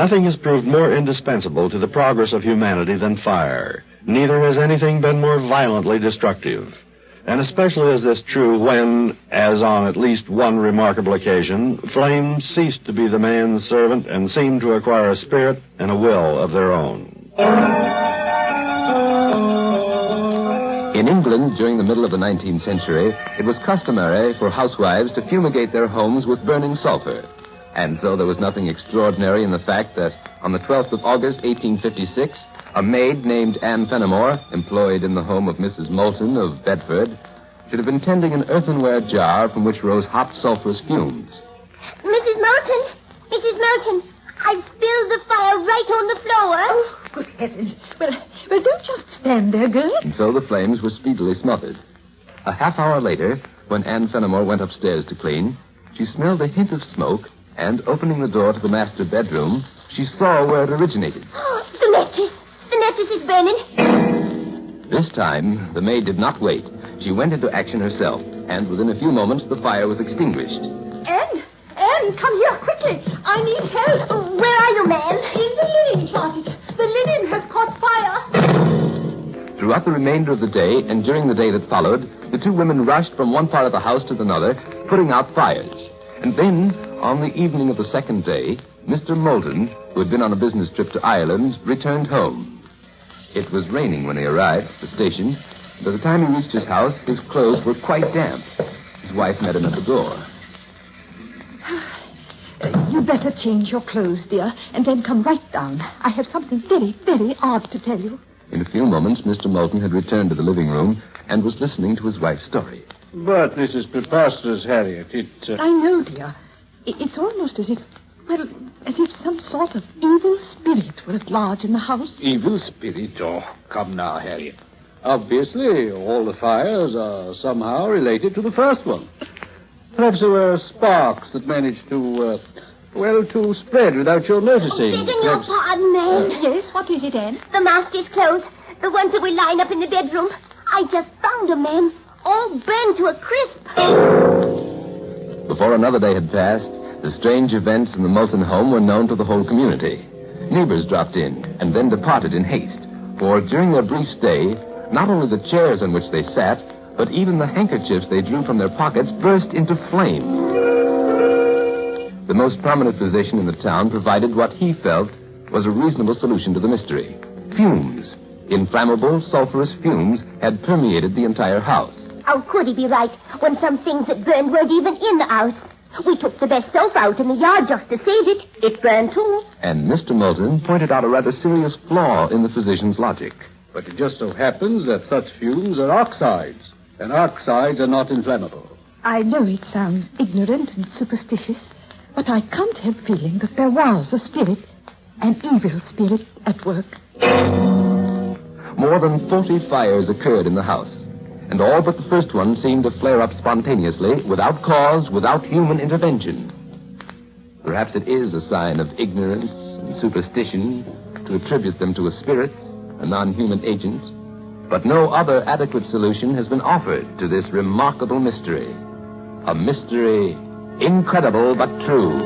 Nothing has proved more indispensable to the progress of humanity than fire. Neither has anything been more violently destructive. And especially is this true when, as on at least one remarkable occasion, flames ceased to be the man's servant and seemed to acquire a spirit and a will of their own. In England, during the middle of the 19th century, it was customary for housewives to fumigate their homes with burning sulfur. And so there was nothing extraordinary in the fact that on the 12th of August, 1856, a maid named Anne Fenimore, employed in the home of Mrs. Moulton of Bedford, should have been tending an earthenware jar from which rose hot sulphurous fumes. Mrs. Moulton! Mrs. Moulton! I've spilled the fire right on the floor. Oh, good heavens. Well, don't just stand there, girl. And so the flames were speedily smothered. A half hour later, when Anne Fenimore went upstairs to clean, she smelled a hint of smoke, and opening the door to the master bedroom, she saw where it originated. Oh, the mattress! The mattress is burning. This time, the maid did not wait. She went into action herself, and within a few moments, the fire was extinguished. Anne, come here quickly. I need help. Where are you, ma'am? In the linen closet. The linen has caught fire. Throughout the remainder of the day, and during the day that followed, the two women rushed from one part of the house to another, putting out fires. And then, on the evening of the second day, Mr. Moulton, who had been on a business trip to Ireland, returned home. It was raining when he arrived at the station. By the time he reached his house, his clothes were quite damp. His wife met him at the door. You'd better change your clothes, dear, and then come right down. I have something very, very odd to tell you. In a few moments, Mr. Moulton had returned to the living room and was listening to his wife's story. But this is preposterous, Harriet. I know, dear. It's almost as if some sort of evil spirit were at large in the house. Evil spirit? Oh, come now, Harriet. Obviously, all the fires are somehow related to the first one. Perhaps there were sparks that managed to spread without your noticing. Oh, begging your pardon, ma'am. Yes, what is it, Anne? The master's clothes. The ones that we line up in the bedroom. I just found them, ma'am. All burned to a crisp. Before another day had passed, the strange events in the Moulton home were known to the whole community. Neighbors dropped in and then departed in haste. For during their brief stay, not only the chairs on which they sat, but even the handkerchiefs they drew from their pockets burst into flame. The most prominent physician in the town provided what he felt was a reasonable solution to the mystery. Fumes. Inflammable, sulfurous fumes had permeated the entire house. How could he be right when some things that burned weren't even in the house? We took the best sulfur out in the yard just to save it. It burned too. And Mr. Moulton pointed out a rather serious flaw in the physician's logic. But it just so happens that such fumes are oxides, and oxides are not inflammable. I know it sounds ignorant and superstitious, but I can't help feeling that there was a spirit, an evil spirit, at work. More than 40 fires occurred in the house, and all but the first one seemed to flare up spontaneously, without cause, without human intervention. Perhaps it is a sign of ignorance and superstition to attribute them to a spirit, a non-human agent, but no other adequate solution has been offered to this remarkable mystery. A mystery incredible but true.